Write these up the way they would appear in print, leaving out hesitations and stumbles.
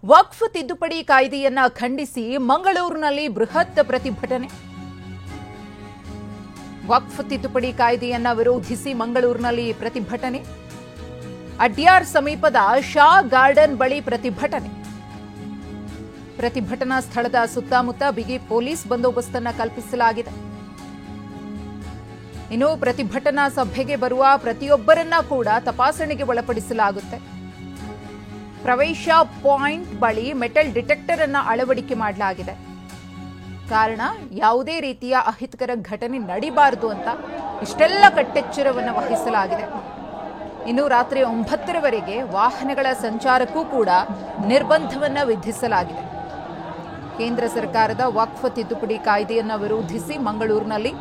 ವಕ್ಫ್ ತಿದ್ದುಪಡಿ ಕಾಯ್ದೆಯನ್ನ ಖಂಡಿಸಿ ಮಂಗಳೂರಿನಲ್ಲಿ ಬೃಹತ್ ಪ್ರತಿಭಟನೆ. ವಕ್ಫ್ ತಿದ್ದುಪಡಿ ಕಾಯ್ದೆಯನ್ನ ವಿರೋಧಿಸಿ ಮಂಗಳೂರಿನಲ್ಲಿ ಪ್ರತಿಭಟನೆ. ಅಡ್ಯಾರ್ ಸಮೀಪದ ಶಾ ಗಾರ್ಡನ್ ಬಳಿ ಪ್ರತಿಭಟನೆ. ಪ್ರತಿಭಟನಾ ಸ್ಥಳದ ಸುತ್ತಮುತ್ತ ಬಿಗಿ ಪೊಲೀಸ್ ಬಂದೋಬಸ್ತನ್ನು ಕಲ್ಪಿಸಲಾಗಿದೆ. ಇನ್ನು ಪ್ರತಿಭಟನಾ ಸಭೆಗೆ ಬರುವ ಪ್ರತಿಯೊಬ್ಬರನ್ನ ಕೂಡ ತಪಾಸಣೆಗೆ ಒಳಪಡಿಸಲಾಗುತ್ತೆ. ಪ್ರವೇಶ ಪಾಯಿಂಟ್ ಬಳಿ ಮೆಟಲ್ ಡಿಟೆಕ್ಟರ್ ಅನ್ನು ಅಳವಡಿಕೆ ಮಾಡಲಾಗಿದೆ. ಕಾರಣ ಯಾವುದೇ ರೀತಿಯ ಅಹಿತಕರ ಘಟನೆ ನಡೀಬಾರದು ಅಂತ ಇಷ್ಟೆಲ್ಲ ಕಟ್ಟೆಚ್ಚರವನ್ನು ವಹಿಸಲಾಗಿದೆ. ಇನ್ನು ರಾತ್ರಿ 9ರವರೆಗೆ ವಾಹನಗಳ ಸಂಚಾರಕ್ಕೂ ಕೂಡ ನಿರ್ಬಂಧವನ್ನು ವಿಧಿಸಲಾಗಿದೆ. ಕೇಂದ್ರ ಸರ್ಕಾರದ ವಕ್ಫ್ ತಿದ್ದುಪಡಿ ಕಾಯ್ದೆಯನ್ನು ವಿರೋಧಿಸಿ ಮಂಗಳೂರಿನಲ್ಲಿ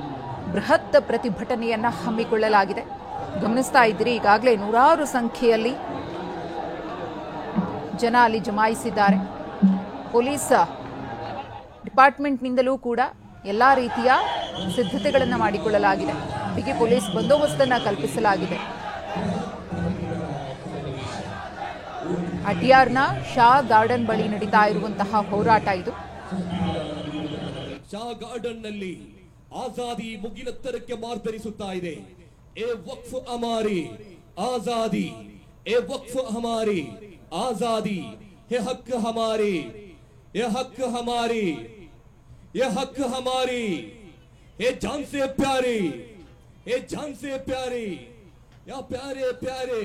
ಬೃಹತ್ ಪ್ರತಿಭಟನೆಯನ್ನು ಹಮ್ಮಿಕೊಳ್ಳಲಾಗಿದೆ. ಗಮನಿಸ್ತಾ ಇದ್ದೀರಿ, ಈಗಾಗಲೇ ನೂರಾರು ಸಂಖ್ಯೆಯಲ್ಲಿ ಜನ ಅಲ್ಲಿ ಜಮಾಯಿಸಿದ್ದಾರೆ. ಪೊಲೀಸ್ ಡಿಪಾರ್ಟ್ಮೆಂಟ್ನಿಂದಲೂ ಕೂಡ ಎಲ್ಲ ರೀತಿಯ ಸಿದ್ಧತೆಗಳನ್ನು ಮಾಡಿಕೊಳ್ಳಲಾಗಿದೆ. ಬಿಗಿ ಪೊಲೀಸ್ ಬಂದೋಬಸ್ತನ್ನು ಕಲ್ಪಿಸಲಾಗಿದೆ. ಅಡ್ಯಾರ್ನ ಶಾ ಗಾರ್ಡನ್ ಬಳಿ ನಡೀತಾ ಇರುವಂತಹ ಹೋರಾಟ ಇದು. ಶಾ ಗಾರ್ಡನ್ ನಲ್ಲಿ ಆಜಾದಿ ಮುಗಿಲೆತ್ತರಕ್ಕೆ ಮಾರ್ಧರಿಸುತ್ತಾ ಇದೆ. A Waqf Hamari Azadi, A ವಕ್ಫ್ ಹಮಾರಿ आजादी, ये हक हमारी, ये हक हमारी, ये हक हमारी, ये जान से प्यारी, ये जान से प्यारी, या प्यारे प्यारे,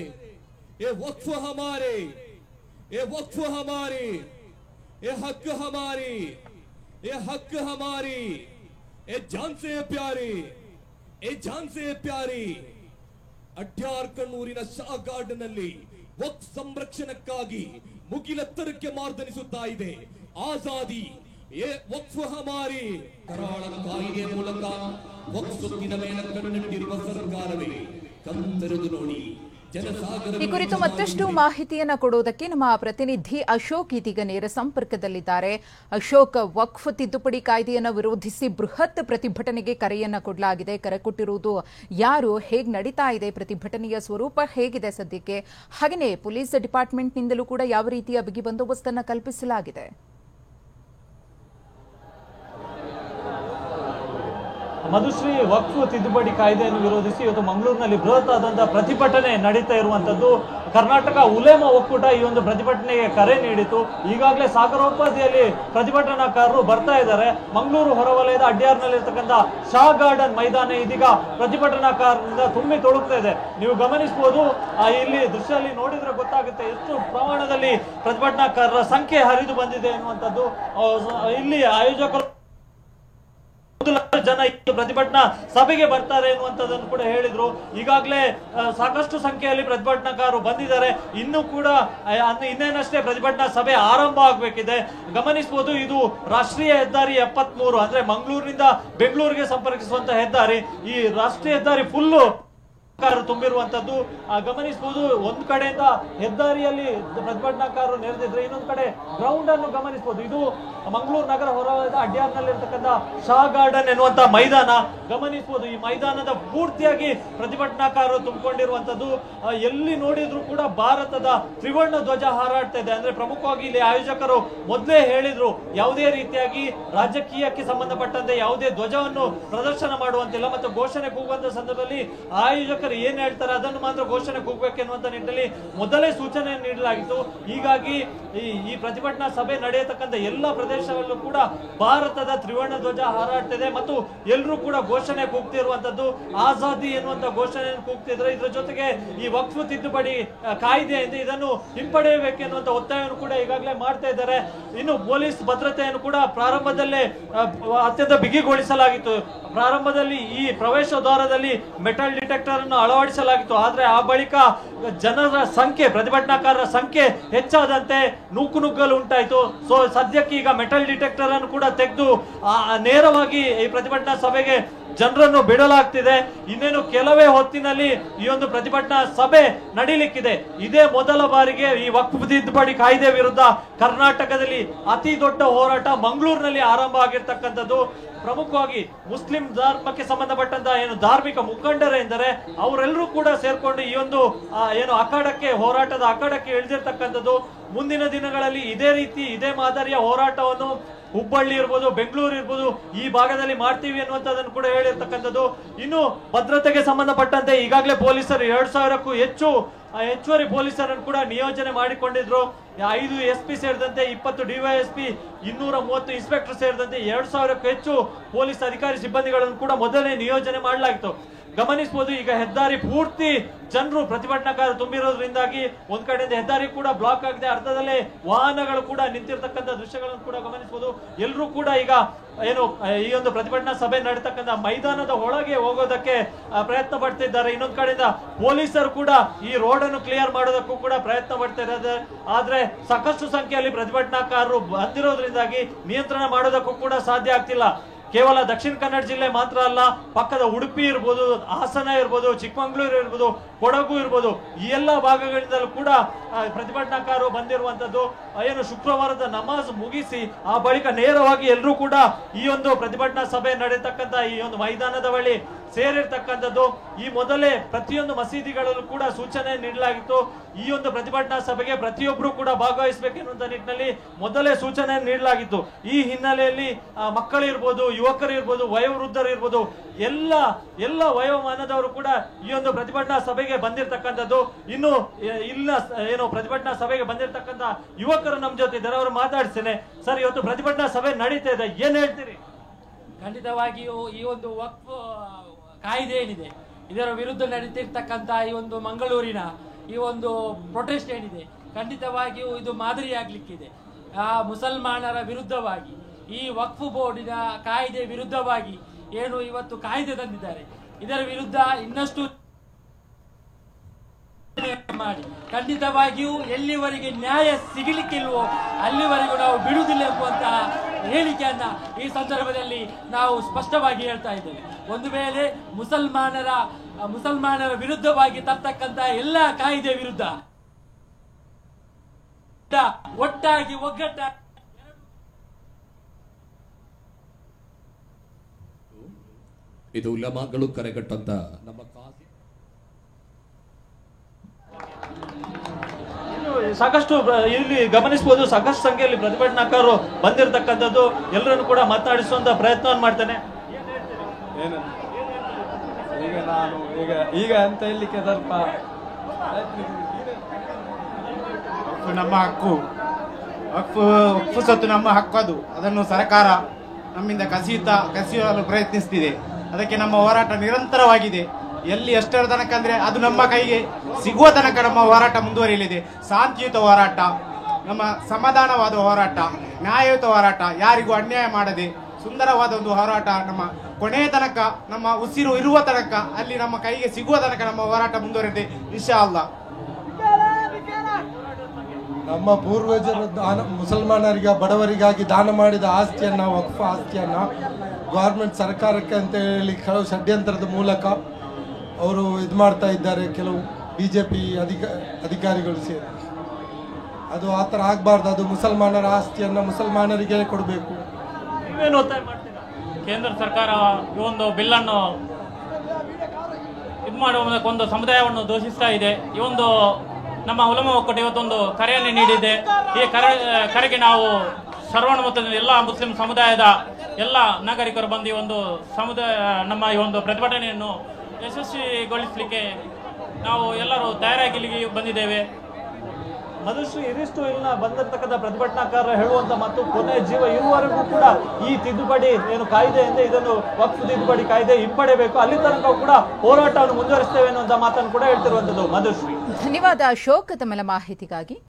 ये वक्फ हमारे, ये वक्फ हमारी, ये हक हमारी, ये हक हमारी, ये जान से प्यारी, ये जान से प्यारी. ಅಡ್ಯಾರ್ ಕಣ್ಣೂರಿನ ಶಾ ಗಾರ್ಡನ್ ನಲ್ಲಿ ವಕ್ಫ್ ಸಂರಕ್ಷಣಕ್ಕಾಗಿ ಮುಗಿಲೆತ್ತರಕ್ಕೆ ಮಾರ್ಧನಿಸುತ್ತಾ ಇದೆ. ಆಜಾದಿ, ಏ ವಕ್ಫ್ ಹಮಾರಿ. ಕರಾಳ ಕಾಯ್ದೆ ಮೂಲಕ ವಕ್ಫ್ ಸೊತ್ತಿನ ಮೇಲೆ ಕಣ್ಣಿಟ್ಟಿರುವ ಸರ್ಕಾರವೇ ಕಣ್ತೆರೆದು ನೋಡಿ. ಈ ಕುರಿತು ಮತ್ತಷ್ಟು ಮಾಹಿತಿಯನ್ನು ಕೊಡುವುದಕ್ಕೆ ನಮ್ಮ ಪ್ರತಿನಿಧಿ ಅಶೋಕ್ ಇದೀಗ ನೇರ ಸಂಪರ್ಕದಲ್ಲಿದ್ದಾರೆ. ಅಶೋಕ್, ವಕ್ಫ್ ತಿದ್ದುಪಡಿ ಕಾಯ್ದೆಯನ್ನು ವಿರೋಧಿಸಿ ಬೃಹತ್ ಪ್ರತಿಭಟನೆಗೆ ಕರೆಯನ್ನ ಕೊಡಲಾಗಿದೆ. ಕರೆ ಕೊಟ್ಟಿರುವುದು ಯಾರು? ಹೇಗೆ ನಡೀತಾ ಇದೆ ಪ್ರತಿಭಟನೆಯ ಸ್ವರೂಪ ಹೇಗಿದೆ ಸದ್ಯಕ್ಕೆ? ಹಾಗೆಯೇ ಪೊಲೀಸ್ ಡಿಪಾರ್ಟ್ಮೆಂಟ್ನಿಂದಲೂ ಕೂಡ ಯಾವ ರೀತಿಯ ಬಿಗಿ ಬಂದೋಬಸ್ತನ್ನು ಕಲ್ಪಿಸಲಾಗಿದೆ? ಮಧುಶ್ರೀ, ವಕ್ಫ್ ತಿದ್ದುಪಡಿ ಕಾಯ್ದೆಯನ್ನು ವಿರೋಧಿಸಿ ಇವತ್ತು ಮಂಗಳೂರಿನಲ್ಲಿ ಬೃಹತ್ ಆದಂತಹ ಪ್ರತಿಭಟನೆ ನಡೀತಾ ಇರುವಂತದ್ದು. ಕರ್ನಾಟಕ ಉಲೇಮಾ ಒಕ್ಕೂಟ ಈ ಒಂದು ಪ್ರತಿಭಟನೆಗೆ ಕರೆ ನೀಡಿತು. ಈಗಾಗಲೇ ಸಾಗರೋಪಾದಿಯಲ್ಲಿ ಪ್ರತಿಭಟನಾಕಾರರು ಬರ್ತಾ ಇದ್ದಾರೆ. ಮಂಗಳೂರು ಹೊರವಲಯದ ಅಡ್ಯಾರ್ನಲ್ಲಿರ್ತಕ್ಕಂಥ ಶಾ ಗಾರ್ಡನ್ ಮೈದಾನ ಇದೀಗ ಪ್ರತಿಭಟನಾಕಾರರಿಂದ ತುಂಬಿ ತೊಡಗ್ತಾ ಇದೆ. ನೀವು ಗಮನಿಸಬಹುದು, ಇಲ್ಲಿ ದೃಶ್ಯದಲ್ಲಿ ನೋಡಿದ್ರೆ ಗೊತ್ತಾಗುತ್ತೆ ಎಷ್ಟು ಪ್ರಮಾಣದಲ್ಲಿ ಪ್ರತಿಭಟನಾಕಾರರ ಸಂಖ್ಯೆ ಹರಿದು ಬಂದಿದೆ ಎನ್ನುವಂಥದ್ದು. ಇಲ್ಲಿ ಆಯೋಜಕರು ಜನ ಪ್ರತಿಭಟನಾ ಸಭೆಗೆ ಬರ್ತಾರೆ ಎನ್ನುವಂಥದ್ದನ್ನು ಕೂಡ ಹೇಳಿದ್ರು. ಈಗಾಗಲೇ ಸಾಕಷ್ಟು ಸಂಖ್ಯೆಯಲ್ಲಿ ಪ್ರತಿಭಟನಾಕಾರರು ಬಂದಿದ್ದಾರೆ. ಇನ್ನೂ ಕೂಡ ಇನ್ನೇನಷ್ಟೇ ಪ್ರತಿಭಟನಾ ಸಭೆ ಆರಂಭ ಆಗಬೇಕಿದೆ. ಗಮನಿಸಬಹುದು, ಇದು ರಾಷ್ಟ್ರೀಯ ಹೆದ್ದಾರಿ 73 ಅಂದ್ರೆ ಮಂಗಳೂರಿನಿಂದ ಬೆಂಗಳೂರಿಗೆ ಸಂಪರ್ಕಿಸುವಂತಹ ಹೆದ್ದಾರಿ. ಈ ರಾಷ್ಟ್ರೀಯ ಹೆದ್ದಾರಿ ಫುಲ್ಲು ತುಂಬಿರುವಂತದ್ದು ಗಮನಿಸಬಹುದು. ಒಂದ್ ಕಡೆಯಿಂದ ಹೆದ್ದಾರಿಯಲ್ಲಿ ಪ್ರತಿಭಟನಾಕಾರರು ನೆರೆದಿದ್ರೆ, ಇನ್ನೊಂದು ಕಡೆ ಗ್ರೌಂಡ್ ಅನ್ನು ಗಮನಿಸಬಹುದು. ಇದು ಮಂಗಳೂರು ನಗರ ಹೊರವಲಯದ ಅಡ್ಯಾರ್ನಲ್ಲಿರ್ತಕ್ಕಂಥ ಶಾ ಗಾರ್ಡನ್ ಎನ್ನುವಂತ ಮೈದಾನ ಗಮನಿಸಬಹುದು. ಈ ಮೈದಾನದ ಪೂರ್ತಿಯಾಗಿ ಪ್ರತಿಭಟನಾಕಾರರು ತುಂಬಿಕೊಂಡಿರುವಂತದ್ದು. ಎಲ್ಲಿ ನೋಡಿದ್ರು ಕೂಡ ಭಾರತದ ತ್ರಿವರ್ಣ ಧ್ವಜ ಹಾರಾಡ್ತಾ ಇದೆ. ಅಂದ್ರೆ ಪ್ರಮುಖವಾಗಿ ಇಲ್ಲಿ ಆಯೋಜಕರು ಮೊದಲೇ ಹೇಳಿದ್ರು, ಯಾವುದೇ ರೀತಿಯಾಗಿ ರಾಜಕೀಯಕ್ಕೆ ಸಂಬಂಧಪಟ್ಟಂತೆ ಯಾವುದೇ ಧ್ವಜವನ್ನು ಪ್ರದರ್ಶನ ಮಾಡುವಂತಿಲ್ಲ ಮತ್ತು ಘೋಷಣೆ ಕೂಗುವಂತ ಸಂದರ್ಭದಲ್ಲಿ ಆಯೋಜಕರು ಏನ್ ಹೇಳ್ತಾರೆ ಅದನ್ನು ಮಾತ್ರ ಘೋಷಣೆ ಕೂಗಬೇಕೆನ್ನುವಂತ ನಿಟ್ಟಿನಲ್ಲಿ ಮೊದಲೇ ಸೂಚನೆ ನೀಡಲಾಗಿತ್ತು. ಹೀಗಾಗಿ ಈ ಪ್ರತಿಭಟನಾ ಸಭೆ ನಡೆಯತಕ್ಕಂಥ ಎಲ್ಲ ಪ್ರದೇಶಗಳಲ್ಲೂ ಕೂಡ ಭಾರತದ ತ್ರಿವರ್ಣ ಧ್ವಜ ಹಾರಾಡ್ತಿದೆ ಮತ್ತು ಎಲ್ಲರೂ ಕೂಡ ಘೋಷಣೆ ಕೂಗ್ತಿರುವಂತದ್ದು. ಆಜಾದಿ ಎನ್ನುವಂತ ಘೋಷಣೆಯನ್ನು ಕೂಗ್ತಿದ್ರೆ, ಇದ್ರ ಜೊತೆಗೆ ಈ ವಕ್ಫ್ ತಿದ್ದುಪಡಿ ಕಾಯ್ದೆಯಿಂದ ಇದನ್ನು ಹಿಂಪಡೆಯಬೇಕೆನ್ನುವಂತ ಒತ್ತಾಯವನ್ನು ಕೂಡ ಈಗಾಗಲೇ ಮಾಡ್ತಾ ಇದ್ದಾರೆ. ಇನ್ನು ಪೊಲೀಸ್ ಭದ್ರತೆಯನ್ನು ಕೂಡ ಪ್ರಾರಂಭದಲ್ಲೇ ಅತ್ಯಂತ ಬಿಗಿಗೊಳಿಸಲಾಗಿತ್ತು. ಪ್ರಾರಂಭದಲ್ಲಿ ಈ ಪ್ರವೇಶ ದ್ವಾರದಲ್ಲಿ ಮೆಟಲ್ ಡಿಟೆಕ್ಟರ್ ಅನ್ನು ಅಳವಡಿಸಲಾಗಿತ್ತು. ಆದ್ರೆ ಆ ಬಳಿಕ ಜನರ ಸಂಖ್ಯೆ, ಪ್ರತಿಭಟನಾಕಾರರ ಸಂಖ್ಯೆ ಹೆಚ್ಚಾದಂತೆ ನೂಕುನುಗ್ಗಲು ಉಂಟಾಯಿತು. ಸೊ ಸದ್ಯಕ್ಕೆ ಈಗ ಮೆಟಲ್ ಡಿಟೆಕ್ಟರ್ ಅನ್ನು ಕೂಡ ತೆಗೆದು ನೇರವಾಗಿ ಈ ಪ್ರತಿಭಟನಾ ಸಭೆಗೆ ಜನರನ್ನು ಬಿಡಲಾಗ್ತಿದೆ. ಇನ್ನೇನು ಕೆಲವೇ ಹೊತ್ತಿನಲ್ಲಿ ಈ ಒಂದು ಪ್ರತಿಭಟನಾ ಸಭೆ ನಡೀಲಿಕ್ಕಿದೆ. ಇದೇ ಮೊದಲ ಬಾರಿಗೆ ಈ ವಕ್ಫ್ ತಿದ್ದುಪಡಿ ಕಾಯ್ದೆ ವಿರುದ್ಧ ಕರ್ನಾಟಕದಲ್ಲಿ ಅತಿ ದೊಡ್ಡ ಹೋರಾಟ ಮಂಗಳೂರಿನಲ್ಲಿ ಆರಂಭ ಆಗಿರ್ತಕ್ಕಂಥದ್ದು. ಪ್ರಮುಖವಾಗಿ ಮುಸ್ಲಿಂ ಧರ್ಮಕ್ಕೆ ಸಂಬಂಧಪಟ್ಟಂತಹ ಏನು ಧಾರ್ಮಿಕ ಮುಖಂಡರೇ ಎಂದರೆ ಅವರೆಲ್ಲರೂ ಕೂಡ ಸೇರ್ಕೊಂಡು ಈ ಒಂದು ಏನು ಅಖಾಡಕ್ಕೆ ಹೋರಾಟದ ಅಖಾಡಕ್ಕೆ ಇಳಿದಿರ್ತಕ್ಕಂಥದ್ದು. ಮುಂದಿನ ದಿನಗಳಲ್ಲಿ ಇದೇ ರೀತಿ ಇದೇ ಮಾದರಿಯ ಹೋರಾಟವನ್ನು ಹುಬ್ಬಳ್ಳಿ ಇರ್ಬೋದು, ಬೆಂಗಳೂರು ಇರ್ಬೋದು, ಈ ಭಾಗದಲ್ಲಿ ಮಾಡ್ತೀವಿ ಅನ್ನುವಂಥದ್ದನ್ನು ಕೂಡ ಹೇಳಿರ್ತಕ್ಕಂಥದ್ದು. ಇನ್ನು ಭದ್ರತೆಗೆ ಸಂಬಂಧಪಟ್ಟಂತೆ ಈಗಾಗಲೇ ಪೊಲೀಸರು 2000ಕ್ಕೂ ಹೆಚ್ಚು ಹೆಚ್ಚುವರಿ ಪೊಲೀಸರನ್ನು ಕೂಡ ನಿಯೋಜನೆ ಮಾಡಿಕೊಂಡಿದ್ರು. 5 SP ಸೇರಿದಂತೆ 20 DYSP, 230 ಇನ್ಸ್ಪೆಕ್ಟರ್ ಸೇರಿದಂತೆ 2000ಕ್ಕೂ ಹೆಚ್ಚು ಪೊಲೀಸ್ ಅಧಿಕಾರಿ ಸಿಬ್ಬಂದಿಗಳನ್ನು ಕೂಡ ಮೊದಲೇ ನಿಯೋಜನೆ ಮಾಡಲಾಗಿತ್ತು. ಗಮನಿಸಬಹುದು, ಈಗ ಹೆದ್ದಾರಿ ಪೂರ್ತಿ ಜನರು ಪ್ರತಿಭಟನಾಕಾರರು ತುಂಬಿರೋದ್ರಿಂದಾಗಿ ಒಂದ್ ಕಡೆಯಿಂದ ಹೆದ್ದಾರಿ ಕೂಡ ಬ್ಲಾಕ್ ಆಗಿದೆ, ಅರ್ಧದಲ್ಲೇ ವಾಹನಗಳು ಕೂಡ ನಿಂತಿರ್ತಕ್ಕಂಥ ದೃಶ್ಯಗಳನ್ನು ಕೂಡ ಗಮನಿಸಬಹುದು. ಎಲ್ಲರೂ ಕೂಡ ಈಗ ಏನು ಈ ಒಂದು ಪ್ರತಿಭಟನಾ ಸಭೆ ನಡೀತಕ್ಕಂಥ ಮೈದಾನದ ಒಳಗೆ ಹೋಗೋದಕ್ಕೆ ಪ್ರಯತ್ನ ಪಡ್ತಿದ್ದಾರೆ. ಇನ್ನೊಂದ್ ಕಡೆಯಿಂದ ಪೊಲೀಸರು ಕೂಡ ಈ ರೋಡ್ ಅನ್ನು ಕ್ಲಿಯರ್ ಮಾಡೋದಕ್ಕೂ ಕೂಡ ಪ್ರಯತ್ನ ಪಡ್ತಾ ಇದ್ದಾರೆ. ಆದ್ರೆ ಸಾಕಷ್ಟು ಸಂಖ್ಯೆಯಲ್ಲಿ ಪ್ರತಿಭಟನಾಕಾರರು ಬಂದಿರೋದ್ರಿಂದಾಗಿ ನಿಯಂತ್ರಣ ಮಾಡೋದಕ್ಕೂ ಕೂಡ ಸಾಧ್ಯ ಆಗ್ತಿಲ್ಲ. ಕೇವಲ ದಕ್ಷಿಣ ಕನ್ನಡ ಜಿಲ್ಲೆ ಮಾತ್ರ ಅಲ್ಲ, ಪಕ್ಕದ ಉಡುಪಿ ಇರ್ಬೋದು, ಹಾಸನ ಇರ್ಬೋದು, ಚಿಕ್ಕಮಗಳೂರು ಇರ್ಬೋದು, ಕೊಡಗು ಇರ್ಬೋದು, ಈ ಎಲ್ಲ ಭಾಗಗಳಿಂದಲೂ ಕೂಡ ಪ್ರತಿಭಟನಾಕಾರರು ಬಂದಿರುವಂತದ್ದು. ಏನು ಶುಕ್ರವಾರದ ನಮಾಜ್ ಮುಗಿಸಿ ಆ ಬಳಿಕ ನೇರವಾಗಿ ಎಲ್ಲರೂ ಕೂಡ ಈ ಒಂದು ಪ್ರತಿಭಟನಾ ಸಭೆ ನಡೆಯತಕ್ಕಂತ ಈ ಒಂದು ಮೈದಾನದ ಬಳಿ ಸೇರಿರ್ತಕ್ಕಂಥದ್ದು. ಈ ಮೊದಲೇ ಪ್ರತಿಯೊಂದು ಮಸೀದಿಗಳಲ್ಲೂ ಕೂಡ ಸೂಚನೆ ನೀಡಲಾಗಿತ್ತು. ಈ ಒಂದು ಪ್ರತಿಭಟನಾ ಸಭೆಗೆ ಪ್ರತಿಯೊಬ್ಬರು ಕೂಡ ಭಾಗವಹಿಸಬೇಕೆನ್ನುವಂತ ನಿಟ್ಟಿನಲ್ಲಿ ಮೊದಲೇ ಸೂಚನೆ ನೀಡಲಾಗಿತ್ತು. ಈ ಹಿನ್ನೆಲೆಯಲ್ಲಿ ಮಕ್ಕಳಿರ್ಬೋದು, ಯುವಕರು ಇರ್ಬೋದು, ವಯೋವೃದ್ಧರು ಇರ್ಬೋದು, ಎಲ್ಲ ವಯೋಮಾನದವರು ಕೂಡ ಈ ಒಂದು ಪ್ರತಿಭಟನಾ ಸಭೆಗೆ ಬಂದಿರತಕ್ಕಂಥದ್ದು. ಇನ್ನು ಇಲ್ಲ ಏನು ಪ್ರತಿಭಟನಾ ಸಭೆಗೆ ಬಂದಿರತಕ್ಕಂಥ ಯುವಕರು ನಮ್ಮ ಜೊತೆ ಇದ್ದಾರೆ, ಅವರು ಮಾತಾಡ್ತೇನೆ. ಸರ್, ಇವತ್ತು ಪ್ರತಿಭಟನಾ ಸಭೆ ನಡೀತಾ ಇದೆ, ಏನ್ ಹೇಳ್ತೀರಿ? ಖಂಡಿತವಾಗಿಯೂ ಈ ಒಂದು ವಕ್ಫ್ ಕಾಯ್ದೆ ಏನಿದೆ ಇದರ ವಿರುದ್ಧ ನಡೀತಿರ್ತಕ್ಕಂಥ ಈ ಒಂದು ಮಂಗಳೂರಿನ ಈ ಒಂದು ಪ್ರೊಟೆಸ್ಟ್ ಏನಿದೆ ಖಂಡಿತವಾಗಿಯೂ ಇದು ಮಾದರಿಯಾಗಲಿಕ್ಕಿದೆ. ಮುಸಲ್ಮಾನರ ವಿರುದ್ಧವಾಗಿ ಈ ವಕ್ಫ್ ಬೋರ್ಡಿನ ಕಾಯ್ದೆ ವಿರುದ್ಧವಾಗಿ ಏನು ಇವತ್ತು ಕಾಯ್ದೆ ತಂದಿದ್ದಾರೆ, ಇದರ ವಿರುದ್ಧ ಇನ್ನಷ್ಟು ಮಾಡಿ ಖಂಡಿತವಾಗಿಯೂ ಎಲ್ಲಿವರೆಗೆ ನ್ಯಾಯ ಸಿಗಲಿಕ್ಕಿಲ್ವೋ ಅಲ್ಲಿವರೆಗೂ ನಾವು ಬಿಡುವುದಿಲ್ಲ ಎಂಬುವಂತಹ ಹೇಳಿಕೆಯನ್ನ ಈ ಸಂದರ್ಭದಲ್ಲಿ ನಾವು ಸ್ಪಷ್ಟವಾಗಿ ಹೇಳ್ತಾ ಇದ್ದೇವೆ. ಒಂದು ವೇಳೆ ಮುಸಲ್ಮಾನರ ವಿರುದ್ಧವಾಗಿ ತರ್ತಕ್ಕಂಥ ಎಲ್ಲ ಕಾಯ್ದೆ ವಿರುದ್ಧ ಒಟ್ಟಾಗಿ ಒಗ್ಗಟ್ಟಾಗಿ ಇದು ಉಲಮಾಗಳು ಕರೆಗಟ್ಟಂತ ನಮ್ಮ ಸಾಕಷ್ಟು ಇಲ್ಲಿ ಗಮನಿಸಬಹುದು, ಸಾಕಷ್ಟು ಸಂಖ್ಯೆಯಲ್ಲಿ ಪ್ರತಿಭಟನಾಕಾರರು ಬಂದಿರತಕ್ಕಂಥದ್ದು. ಎಲ್ಲರನ್ನು ಕೂಡ ಮಾತನಾಡಿಸುವಂತ ಪ್ರಯತ್ನವನ್ನು ಮಾಡ್ತೇನೆ. ಈಗ ಅಂತ ಹೇಳಲಿಕ್ಕೆ ಸ್ವಲ್ಪ ನಮ್ಮ ಹಕ್ಕು, ವಕ್ಫ್ ಸತ್ತು ನಮ್ಮ ಹಕ್ಕು. ಅದನ್ನು ಸರ್ಕಾರ ನಮ್ಮಿಂದ ಕಸಿಯಲು ಪ್ರಯತ್ನಿಸ್ತಿದೆ. ಅದಕ್ಕೆ ನಮ್ಮ ಹೋರಾಟ ನಿರಂತರವಾಗಿದೆ. ಎಲ್ಲಿ ಎಷ್ಟರ ತನಕ ಅಂದ್ರೆ ಅದು ನಮ್ಮ ಕೈಗೆ ಸಿಗುವ ತನಕ ನಮ್ಮ ಹೋರಾಟ ಮುಂದುವರಿಯಲಿದೆ. ಶಾಂತಿಯುತ ಹೋರಾಟ, ನಮ್ಮ ಸಮಾಧಾನವಾದ ಹೋರಾಟ, ನ್ಯಾಯಯುತ ಹೋರಾಟ, ಯಾರಿಗೂ ಅನ್ಯಾಯ ಮಾಡದೆ ಸುಂದರವಾದ ಒಂದು ಹೋರಾಟ ನಮ್ಮ ಕೊನೆಯ ತನಕ, ನಮ್ಮ ಉಸಿರು ಇರುವ ತನಕ, ಅಲ್ಲಿ ನಮ್ಮ ಕೈಗೆ ಸಿಗುವ ತನಕ ನಮ್ಮ ಹೋರಾಟ ಮುಂದುವರಿದೆ ಇನ್ಶಾ ಅಲ್ಲಾಹ್. ನಮ್ಮ ಪೂರ್ವಜರು ಮುಸಲ್ಮಾನರಿಗೆ ಬಡವರಿಗಾಗಿ ದಾನ ಮಾಡಿದ ಆಸ್ತಿಯನ್ನ, ವಕ್ಫ್ ಆಸ್ತಿಯನ್ನ ಗವರ್ಮೆಂಟ್ ಸರ್ಕಾರಕ್ಕೆ ಅಂತ ಹೇಳಿ ಕೆಲವು ಷಡ್ಯಂತ್ರದ ಮೂಲಕ ಅವರು ಇದು ಮಾಡ್ತಾ ಇದ್ದಾರೆ. ಕೆಲವು BJP ಅಧಿಕಾರಿಗಳು ಸೇರಿ ಅದು ಆ ಥರ ಆಗಬಾರ್ದು. ಅದು ಮುಸಲ್ಮಾನರ ಆಸ್ತಿಯನ್ನ ಮುಸಲ್ಮಾನರಿಗೆ ಕೊಡಬೇಕು. ನೀವೇನು ಒತ್ತಾಯ ಮಾಡ್ತೀರಾ? ಕೇಂದ್ರ ಸರ್ಕಾರ ಈ ಒಂದು ಬಿಲ್ಲನ್ನು ಇದು ಮಾಡುವ ಮೂಲಕ ಒಂದು ಸಮುದಾಯವನ್ನು ದೂಷಿಸ್ತಾ ಇದೆ. ಈ ಒಂದು ನಮ್ಮ ಉಲಮಾ ಒಕ್ಕೂಟ ಇವತ್ತೊಂದು ಕರೆಯನ್ನು ನೀಡಿದೆ. ಈ ಕರೆಗೆ ನಾವು ಸರ್ವಾನುಮತದಿಂದ ಎಲ್ಲ ಮುಸ್ಲಿಂ ಸಮುದಾಯದ ಎಲ್ಲ ನಾಗರಿಕರು ಬಂದು ಈ ಒಂದು ನಮ್ಮ ಈ ಒಂದು ಪ್ರತಿಭಟನೆಯನ್ನು ಯಶಸ್ವಿಗೊಳಿಸಲಿಕ್ಕೆ ನಾವು ಎಲ್ಲರೂ ತಯಾರಾಗಿ ಇಲ್ಲಿಗೆ ಬಂದಿದ್ದೇವೆ. ಮಧುಶ್ರೀ, ಇರಿಷ್ಟು ಇಲ್ಲ ಬಂದಿರತಕ್ಕಂಥ ಪ್ರತಿಭಟನಾಕಾರರು ಹೇಳುವಂತ ಮತ್ತು ಕೊನೆ ಜೀವ ಇರುವವರೆಗೂ ಕೂಡ ಈ ತಿದ್ದುಪಡಿ ಏನು ಕಾಯ್ದೆಯಿಂದ ಇದನ್ನು ವಕ್ಫ್ ತಿದ್ದುಪಡಿ ಕಾಯ್ದೆ ಹಿಂಪಡೆಯಬೇಕು, ಅಲ್ಲಿ ತನಕ ಕೂಡ ಹೋರಾಟವನ್ನು ಮುಂದುವರಿಸ್ತೇವೆ ಅನ್ನುವಂತ ಮಾತನ್ನು ಕೂಡ ಹೇಳ್ತಿರುವಂತದ್ದು. ಮಧುಶ್ರೀ, ಧನ್ಯವಾದ ಅಶೋಕ್ ತಮ್ಮೆಲ್ಲ ಮಾಹಿತಿಗಾಗಿ.